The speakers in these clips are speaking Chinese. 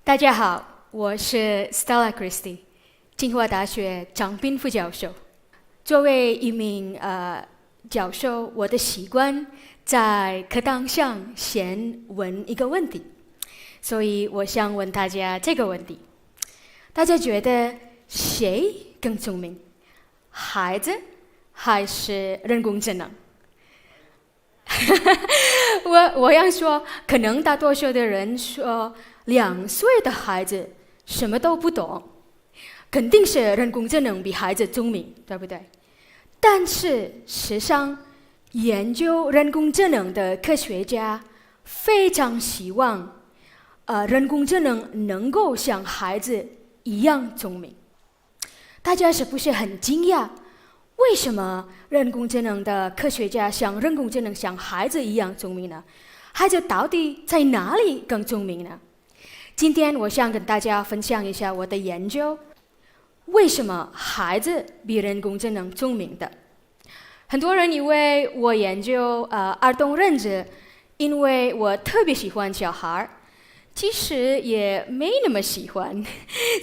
大家好，我是 Stella Christie， 清华大学张斌副教授。作为一名教授，我的习惯在课堂上先问一个问题，所以我想问大家这个问题：大家觉得谁更聪明，孩子还是人工智能？我要说，可能大多数的人说，2岁的孩子什么都不懂，肯定是人工智能比孩子聪明，对不对？但是事实上，研究人工智能的科学家非常希望，人工智能能够像孩子一样聪明。大家是不是很惊讶？为什么人工智能的科学家人工智能像孩子一样聪明呢？孩子到底在哪里更聪明呢？今天我想跟大家分享一下我的研究，为什么孩子比人工智能聪明的。很多人以为我研究儿童认知，因为我特别喜欢小孩，其实也没那么喜欢。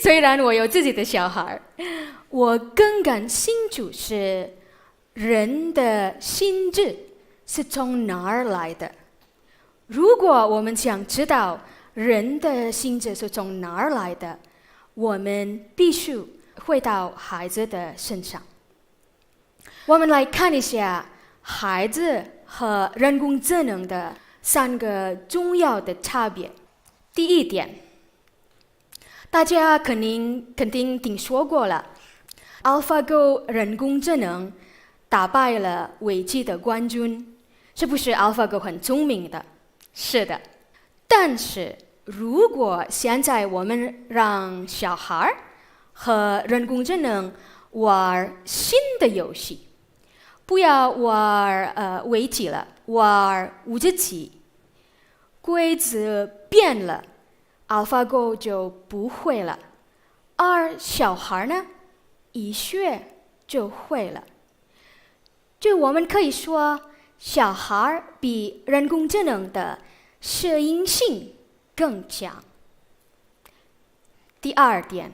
虽然我有自己的小孩，我更感兴趣是人的心智是从哪儿来的。如果我们想知道人的心智是从哪儿来的，我们必须回到孩子的身上。我们来看一下孩子和人工智能的3个重要的差别。第一点，大家肯定听说过了， AlphaGo 人工智能打败了围棋的冠军，是不是 AlphaGo 很聪明的？是的。但是如果现在我们让小孩和人工智能玩新的游戏，不要玩围棋了，玩五子棋，规则变了， AlphaGo 就不会了，而小孩呢，一学就会了。就我们可以说，小孩比人工智能的适应性更强。第二点，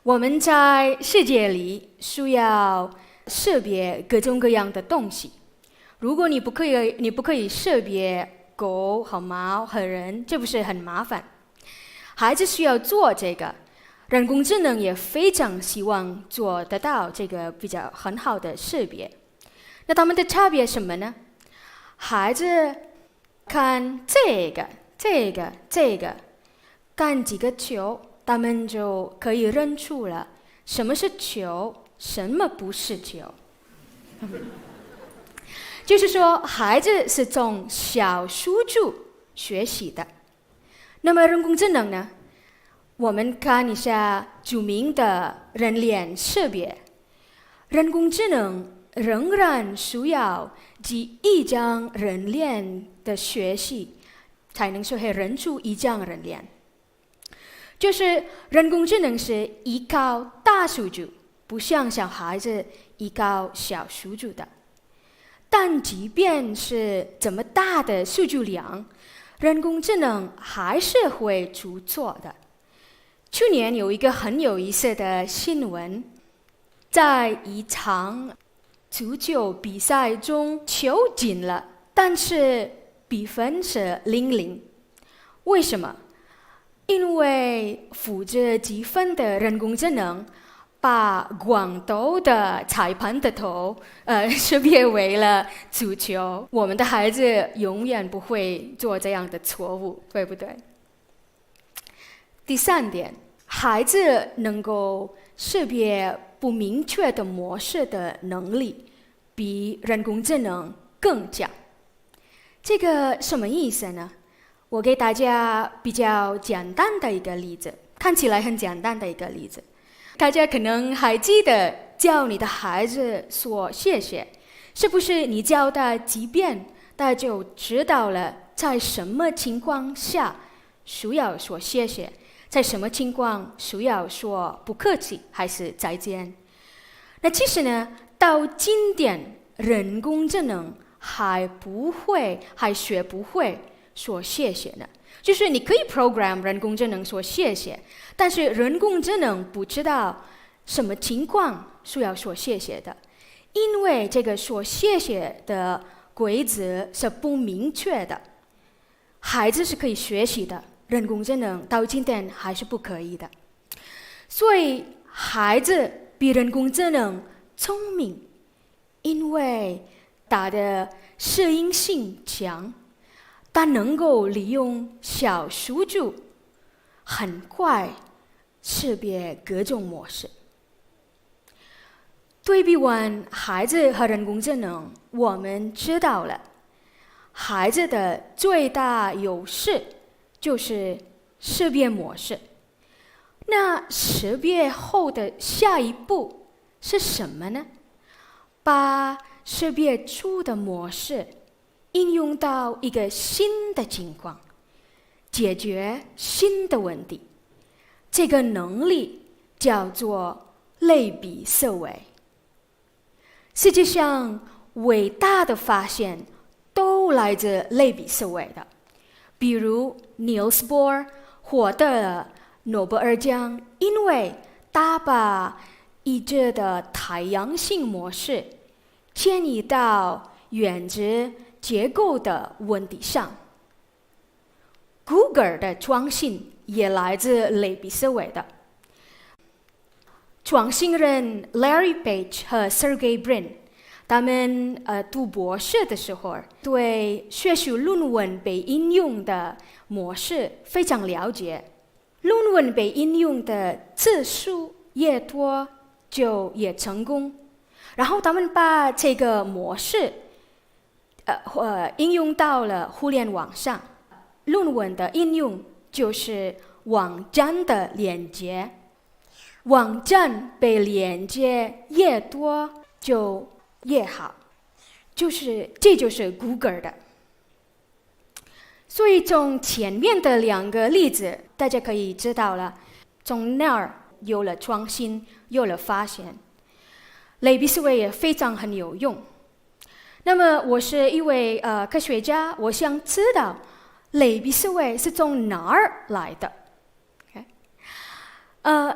我们在世界里需要识别各种各样的东西。如果你不可以识别狗和猫和人，这不是很麻烦？孩子需要做这个，人工智能也非常希望做得到这个比较很好的识别。那他们的差别什么呢？孩子看这个，看几个球，他们就可以认出了什么是球，什么不是球。就是说，孩子是从小数据学习的。那么人工智能呢？我们看一下著名的人脸识别，人工智能仍然需要记1张人脸的学习，才能学会认出1张人脸。就是人工智能是依靠大数据，不像小孩子依靠小数据的。但即便是这么大的数据量，人工智能还是会出错的。去年有一个很有意思的新闻，在一场足球比赛中球进了，但是比分是0-0。为什么？因为负责计分的人工智能把广州的裁判的头识别为了足球。我们的孩子永远不会做这样的错误，对不对？第3点，孩子能够识别不明确的模式的能力比人工智能更强。这个什么意思呢？我给大家比较简单的一个例子，看起来很简单的一个例子。大家可能还记得教你的孩子说谢谢，是不是你教他几遍，他就知道了在什么情况下需要说谢谢，在什么情况需要说不客气还是再见。那其实呢，到今天人工智能还学不会说谢谢呢。就是你可以 program 人工智能说谢谢，但是人工智能不知道什么情况需要说谢谢的，因为这个说谢谢的规则是不明确的。孩子是可以学习的，人工智能到今天还是不可以的。所以孩子比人工智能聪明，因为它的适应性强，它能够利用小数据很快识别各种模式。对比完孩子和人工智能，我们知道了孩子的最大优势就是识别模式。那识别后的下一步是什么呢？把识别出的模式应用到一个新的情况，解决新的问题。这个能力叫做类比思维。世界上伟大的发现都来自类比思维的，比如 Niels Bohr 获得了诺贝尔奖，因为他把已知的太阳系模式迁移到原子结构的问题上。Google 的创新也来自类比思维的。创新人 Larry Page 和 Sergey Brin， 他们读博士的时候，对学术论文被应用的模式非常了解。论文被应用的次数越多，就越成功。然后他们把这个模式应用到了互联网上。论文的应用就是网站的连接，网站被连接越多就越好，这就是 Google 的。所以从前面的两个例子，大家可以知道了，从那儿有了创新，有了发现。类比思维也非常很有用。那么我是一位科学家，我想知道类比思维是从哪儿来的？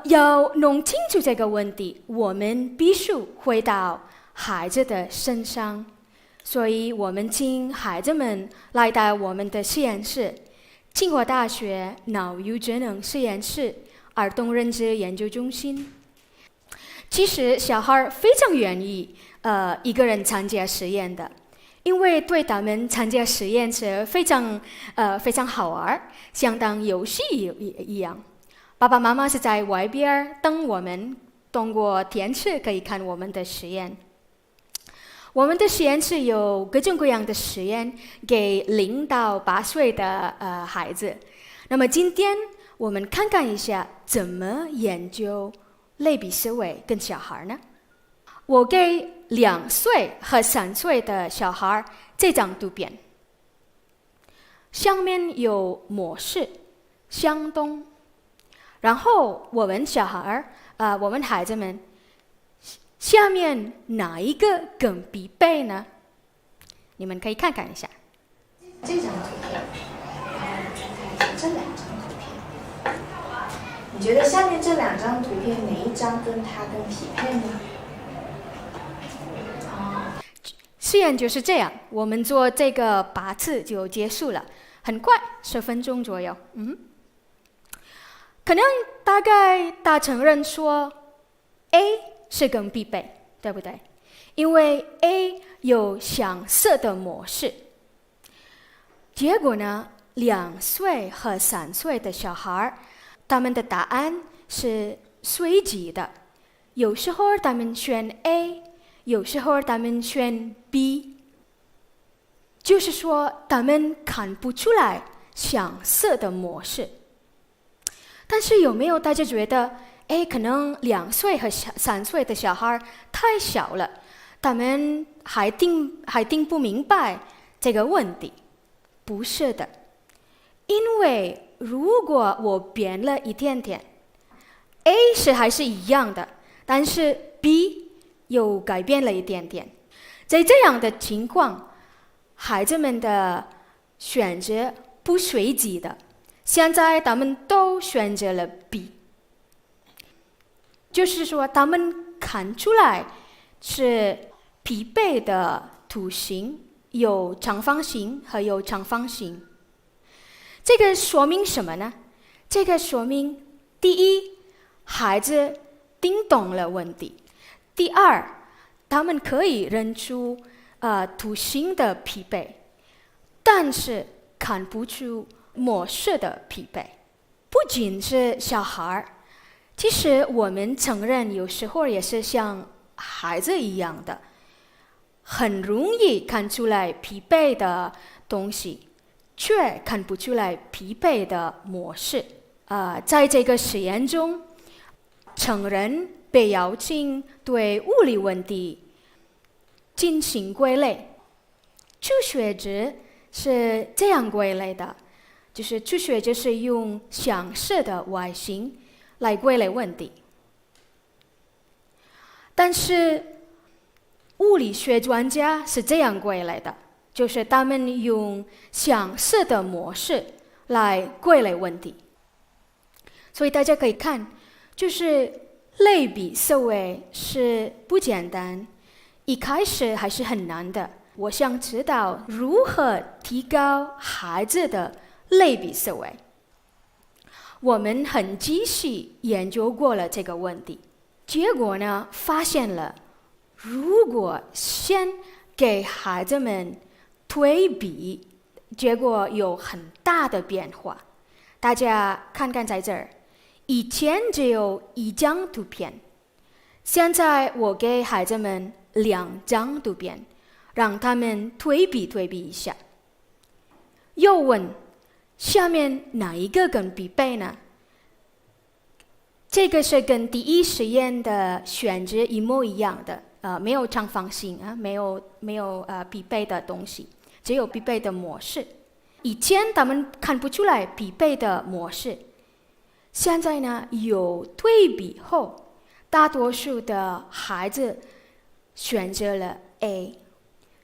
要弄清楚这个问题，我们必须回到孩子的身上。所以我们请孩子们来到我们的实验室，清华大学脑与智能实验室儿童认知研究中心。其实小孩非常愿意一个人参加实验的，因为对他们参加实验是非常好玩，像当游戏一样。爸爸妈妈是在外边等我们，通过电视可以看我们的实验。我们的实验室有各种各样的实验给0到8岁的孩子。那么今天我们看看一下怎么研究类比思维跟小孩呢？我给2岁和3岁的小孩这张图片，上面有模式相同，然后我问小孩我问孩子们，下面哪一个更必备呢？你们可以看看一下。这张图片，这2张图片，你觉得下面这2张图片哪一张跟它更匹配呢？实验就是这样，我们做这个8次就结束了，很快10分钟左右。可能大概大承认说 A 是更必备，对不对？因为 A 有相似的模式。结果呢，2岁和3岁的小孩，他们的答案是随机的，有时候他们选 A， 有时候他们选 B， 就是说他们看不出来相似的模式。但是有没有大家觉得可能2岁和3岁的小孩太小了，他们还听不明白这个问题？不是的，因为如果我变了一点点 ，A 还是一样的，但是 B 又改变了一点点。在这样的情况，孩子们的选择不随机的，现在他们都选择了 B， 就是说他们看出来是疲惫的图形，有长方形和有长方形。这个说明什么呢？这个说明，第一，孩子听懂了问题；第二，他们可以认出图形的疲惫，但是看不出模式的疲惫。不仅是小孩，其实我们成人有时候也是像孩子一样的，很容易看出来疲惫的东西，却看不出来疲惫的模式。在这个实验中，成人被邀请对物理问题进行归类。初学者是这样归类的，就是初学者是用相似的外形来归类问题，但是物理学专家是这样归类的，就是他们用相似的模式来归类问题。所以大家可以看，就是类比思维是不简单，一开始还是很难的。我想知道如何提高孩子的类比思维。我们很仔细研究过了这个问题，结果呢，发现了如果先给孩子们对比，结果有很大的变化。大家看看在这儿，以前只有一张图片，现在我给孩子们2张图片，让他们对比一下。又问，下面哪一个更疲惫呢？这个是跟第一实验的选择一模一样的，没有长方形没有疲惫的东西，只有疲惫的模式。以前他们看不出来疲惫的模式，现在呢，有对比后，大多数的孩子选择了 A，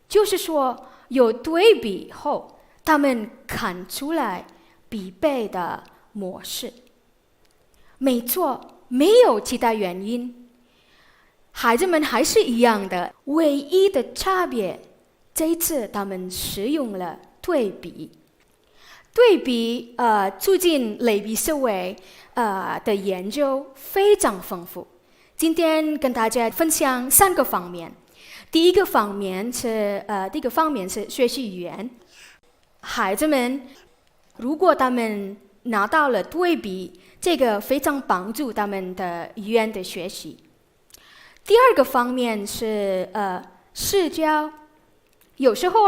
就是说有对比后，他们看出来疲惫的模式。没错，没有其他原因，孩子们还是一样的，唯一的差别，这一次他们使用了对比。对比促进类比思维的研究非常丰富。今天跟大家分享3个方面。第一个方面是学习语言。孩子们如果他们拿到了对比，这个非常帮助他们的语言的学习。第二个方面是社交。有时候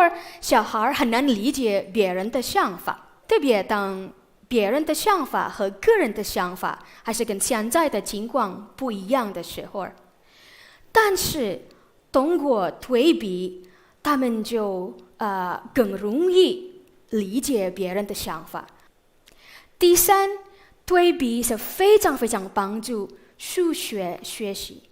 小孩很难理解别人的想法，特别当别人的想法和个人的想法还是跟现在的情况不一样的时候，但是通过对比，他们就更容易理解别人的想法。第三，对比是非常非常帮助数学学习。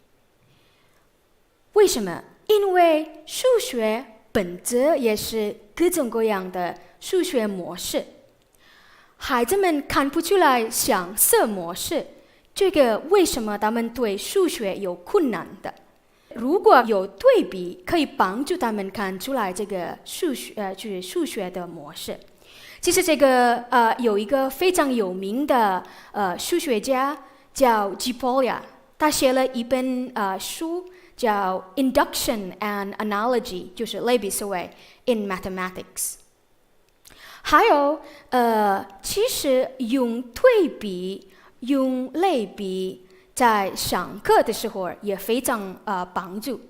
为什么？因为数学本质也是各种各样的数学模式。孩子们看不出来相似模式，这个为什么他们对数学有困难的？如果有对比，可以帮助他们看出来这个就是数学的模式。其实这个有一个非常有名的数学家叫 Polya， 他写了一本书叫 Induction and Analogy， 就是类比思维 in Mathematics。还有其实用对比、用类比在上课的时候也非常帮助。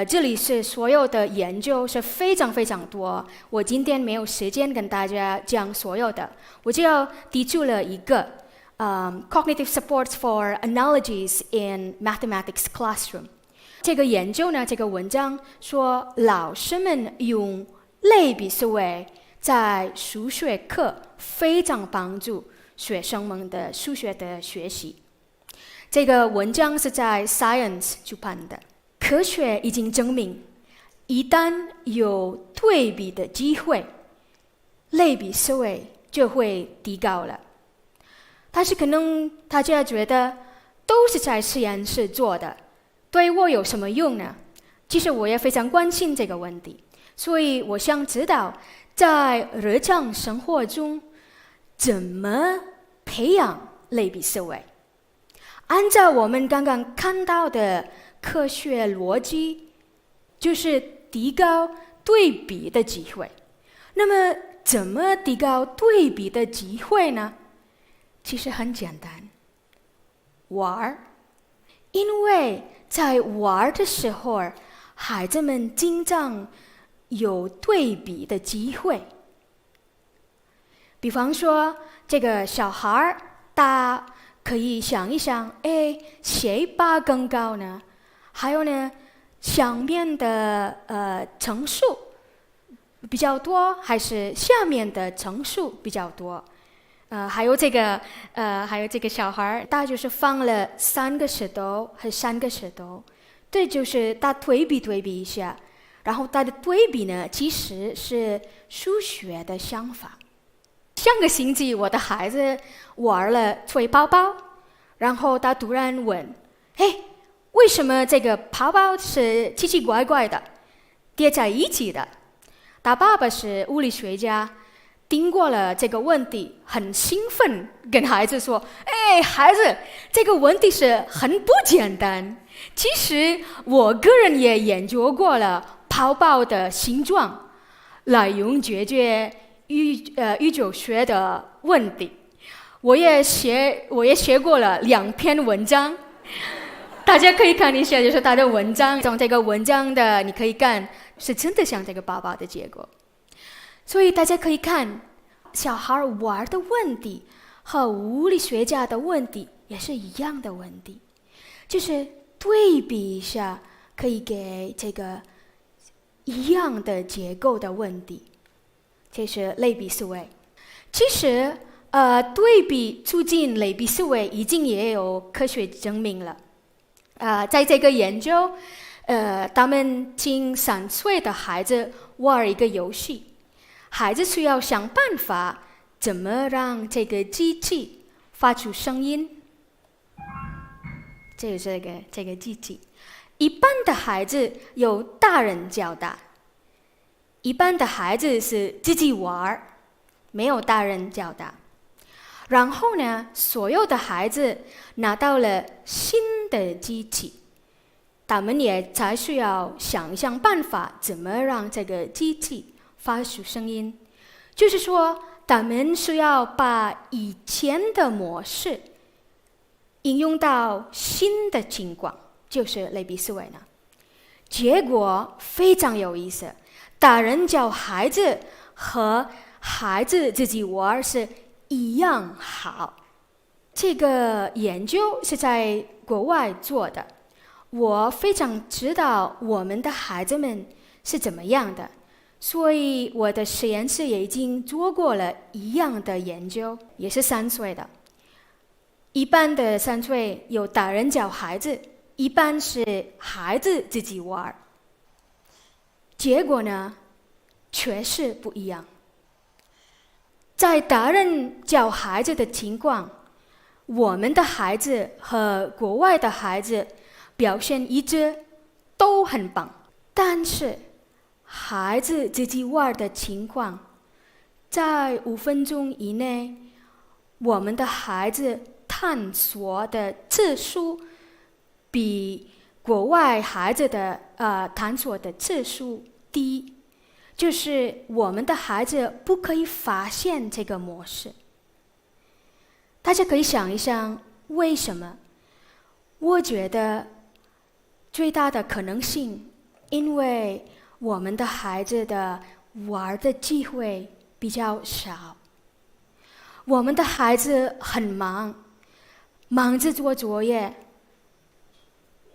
这里是所有的研究是非常非常多，我今天没有时间跟大家讲所有的，我就要提出了一个Cognitive Supports for Analogies in Mathematics Classroom。这个研究呢，这个文章说老师们用类比思维在数学课非常帮助学生们的数学的学习。这个文章是在 Science 出版的。科学已经证明，一旦有对比的机会，类比思维就会提高了。但是可能大家觉得都是在实验室做的，对我有什么用呢？其实我也非常关心这个问题，所以我想知道在日常生活中怎么培养类比思维。按照我们刚刚看到的科学逻辑，就是提高对比的机会。那么怎么提高对比的机会呢？其实很简单，玩儿。因为在玩的时候，孩子们经常有对比的机会。比方说，这个小孩他可以想一想，谁爬更高呢？还有呢，上面的层数比较多，还是下面的层数比较多？还有这个小孩，他就是放了3个石头和3个石头，这就是他对比一下。然后他的对比呢，其实是数学的想法。上个星期我的孩子玩了吹泡泡，然后他突然问：“为什么这个泡泡是奇奇怪怪的，叠在一起的？”他爸爸是物理学家，听过了这个问题，很兴奋，跟孩子说：“孩子，这个问题是很不简单。其实我个人也研究过了泡泡的形状，来用解决宇宙学的问题。我也写过了2篇文章，大家可以看一下，就是他的文章。从这个文章的你可以看，是真的像这个爸爸的结果。所以大家可以看，小孩玩的问题和物理学家的问题也是一样的问题，就是对比一下，可以给这个一样的结构的问题。这是类比思维。其实对比促进类比思维已经也有科学证明了。在这个研究，他们请3岁的孩子玩一个游戏，孩子需要想办法怎么让这个机器发出声音。这是这个机器。一般的孩子由大人教导，一般的孩子是自己玩，没有大人教导。然后呢，所有的孩子拿到了新的机器，他们也才需要想一想办法，怎么让这个机器发出声音。就是说，他们需要把以前的模式应用到新的情况，就是类比思维呢。结果非常有意思，大人教孩子和孩子自己玩是一样好。这个研究是在国外做的，我非常知道我们的孩子们是怎么样的，所以我的实验室也已经做过了一样的研究，也是3岁的。一般的3岁有大人教孩子，一般是孩子自己玩。结果呢，确实不一样。在大人教孩子的情况，我们的孩子和国外的孩子表现一致，都很棒。但是孩子自己玩的情况，在5分钟以内，我们的孩子探索的次数比国外孩子的探索的次数低。就是我们的孩子不可以发现这个模式。大家可以想一想，为什么？我觉得最大的可能性，因为我们的孩子的玩的机会比较少。我们的孩子很忙，忙着做作业，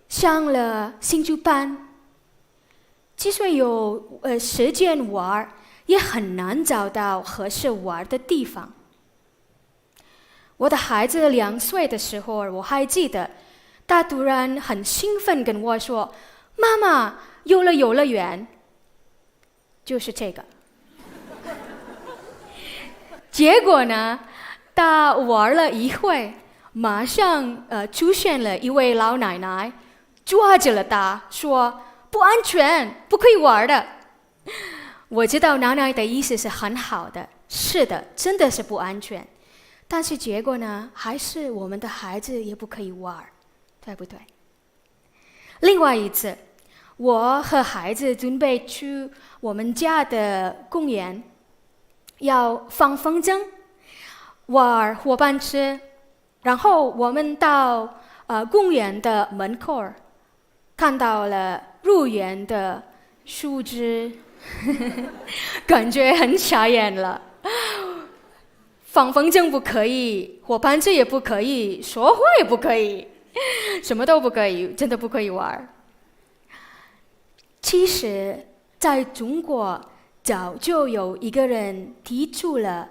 上了兴趣班。即使有时间玩，也很难找到合适玩的地方。我的孩子2岁的时候，我还记得，他突然很兴奋跟我说：“妈妈，有了游乐园。”就是这个。结果呢，他玩了一会，马上出现了一位老奶奶，抓着了他，说不安全，不可以玩的。我知道奶奶的意思是很好的，是的，真的是不安全。但是结果呢，还是我们的孩子也不可以玩，对不对？另外一次，我和孩子准备去我们家的公园，要放风筝，玩伙伴车。然后我们到公园的门口，看到了入园的树枝，感觉很傻眼了。放风筝不可以，伙伴车也不可以，说话也不可以，什么都不可以，真的不可以玩。其实在中国早就有一个人提出了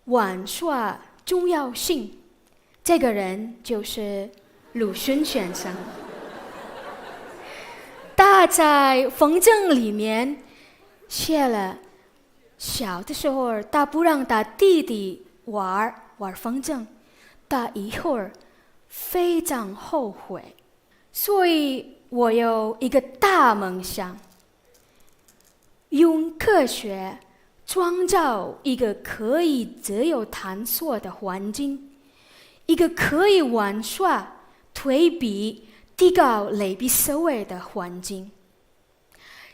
玩耍重要性，这个人就是鲁迅先生。他在风筝里面写了，小的时候他不让他弟弟玩风筝，他一会儿非常后悔。所以我有一个大梦想，用科学创造一个可以自由探索的环境，一个可以玩耍、推比、提高类比思维的环境。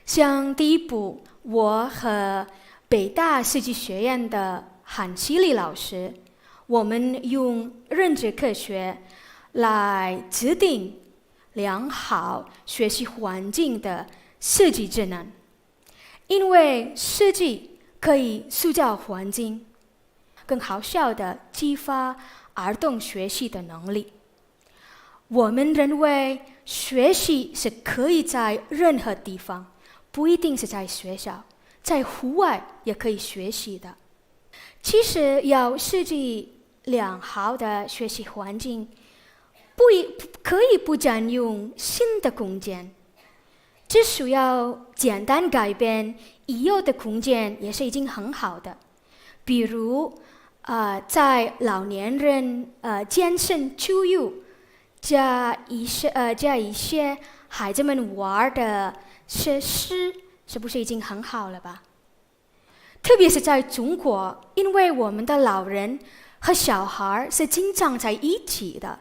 像第一步，我和北大设计学院的韩希礼老师，我们用认知科学来制定良好学习环境的设计智能。因为设计可以塑造环境，更好效地激发儿童学习的能力。我们认为学习是可以在任何地方，不一定是在学校，在户外也可以学习的。其实要设计良好的学习环境，可以不占用新的空间，只需要简单改变已有的空间也是已经很好的。比如在老年人健身区域加一些孩子们玩的设施，是不是已经很好了吧？特别是在中国，因为我们的老人和小孩是经常在一起的，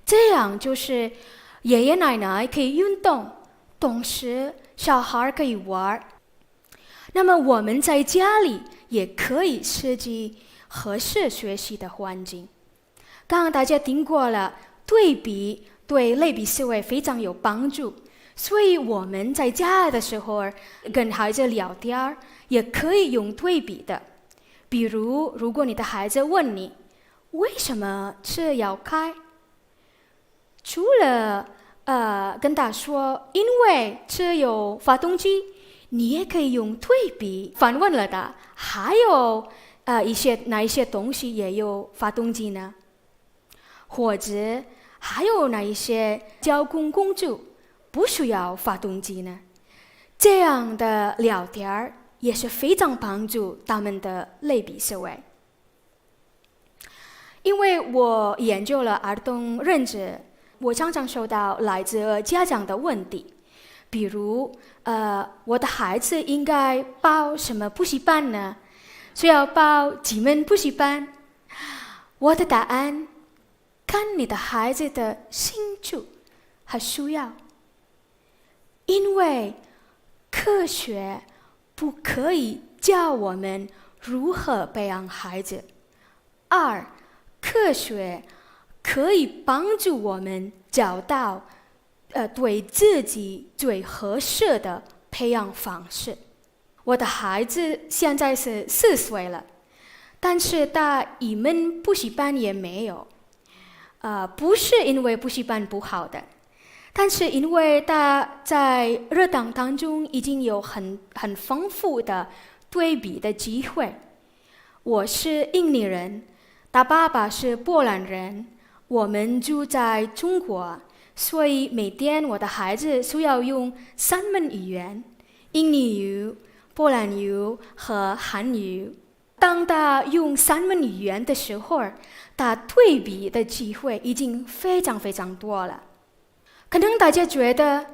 这样就是爷爷奶奶可以运动，同时小孩可以玩。那么我们在家里也可以设计合适学习的环境。刚刚大家听过了，对比对类比思维非常有帮助，所以我们在家的时候跟孩子聊天也可以用对比的。比如，如果你的孩子问你为什么车要开，除了跟他说因为车有发动机，你也可以用对比反问了他，还有哪一些东西也有发动机呢？或者还有哪一些交通工具不需要发动机呢？这样的聊天也是非常帮助他们的类比思维。因为我研究了儿童认知，我常常收到来自家长的问题，比如我的孩子应该报什么补习班呢？需要报几门补习班？我的答案，看你的孩子的兴趣和需要。因为科学不可以教我们如何培养孩子，科学可以帮助我们找到对自己最合适的培养方式。我的孩子现在是4岁了，但是他一门补习班也没有。不是因为补习班不好的，但是因为他在日常当中已经有很丰富的对比的机会。我是印尼人，他爸爸是波兰人，我们住在中国，所以每天我的孩子需要用3门语言：印尼语、波兰语和韩语。当他用3门语言的时候，他对比的机会已经非常非常多了。可能大家觉得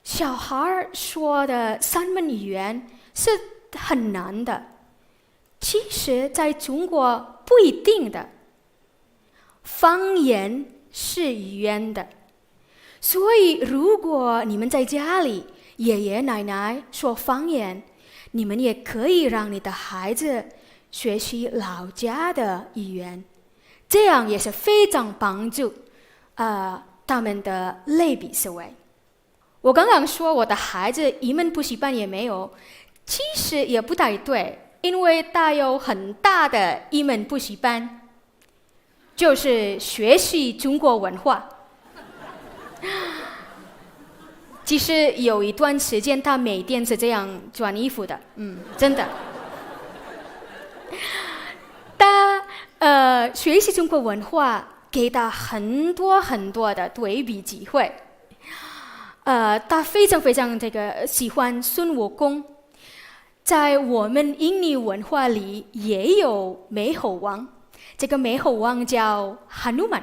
小孩说的3门语言是很难的，其实在中国不一定的。方言是语言的，所以如果你们在家里爷爷奶奶说方言，你们也可以让你的孩子学习老家的语言，这样也是非常帮助他们的类比思维。我刚刚说我的孩子一门补习班也没有，其实也不太对，因为他有很大的一门补习班，就是学习中国文化。其实有一段时间他每天是这样穿衣服的，真的。他学习中国文化给他很多很多的对比机会。他非常非常喜欢孙悟空，在我们印尼文化里也有美猴王，这个美猴王叫哈努曼。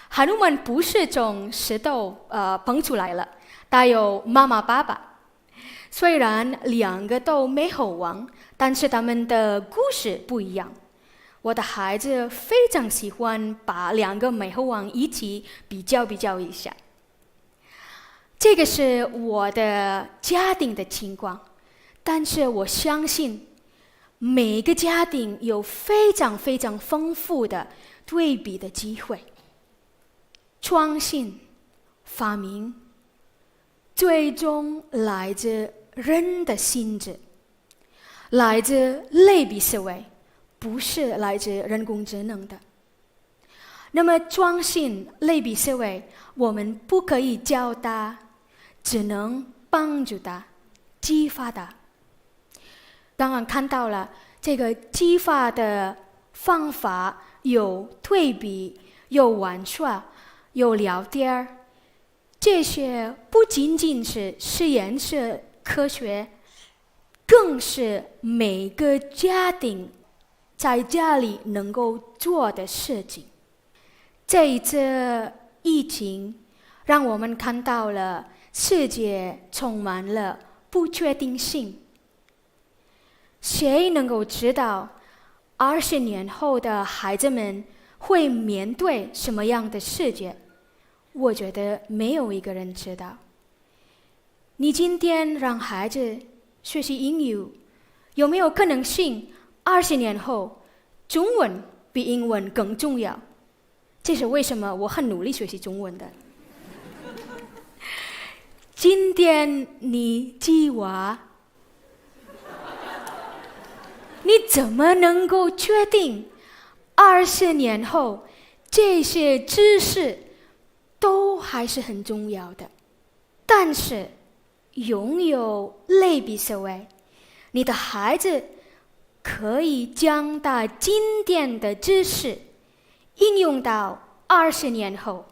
哈努曼不是从石头蹦出来了，他有妈妈爸爸。虽然2个都美猴王，但是他们的故事不一样。我的孩子非常喜欢把2个美猴王一起比较一下。这个是我的家庭的情况，但是我相信每个家庭有非常非常丰富的对比的机会。创新发明最终来自人的心智，来自类比思维，不是来自人工智能的。那么创新类比思维，我们不可以教他，只能帮助他，激发他。刚刚看到了这个激发的方法，有对比，有玩耍，有聊天，这些不仅仅是实验室科学，更是每个家庭在家里能够做的事情。这一次疫情让我们看到了世界充满了不确定性。谁能够知道20年后的孩子们会面对什么样的世界？我觉得没有一个人知道。你今天让孩子学习英语，有没有可能性20年后中文比英文更重要？这是为什么我很努力学习中文的。今天你鸡娃，你怎么能够确定20年后这些知识都还是很重要的？但是拥有类比思维，你的孩子可以将他今天的知识应用到20年后，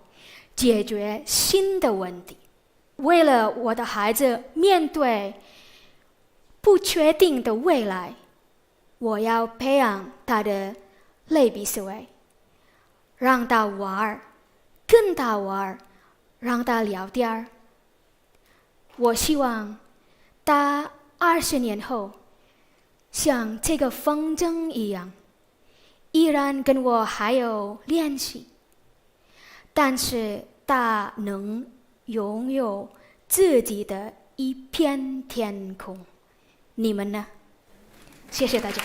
解决新的问题。为了我的孩子面对不确定的未来，我要培养他的类比思维，让他玩，跟他玩，让他聊天。我希望他20年后像这个风筝一样，依然跟我还有联系，但是他能拥有自己的一片天空。你们呢？谢谢大家。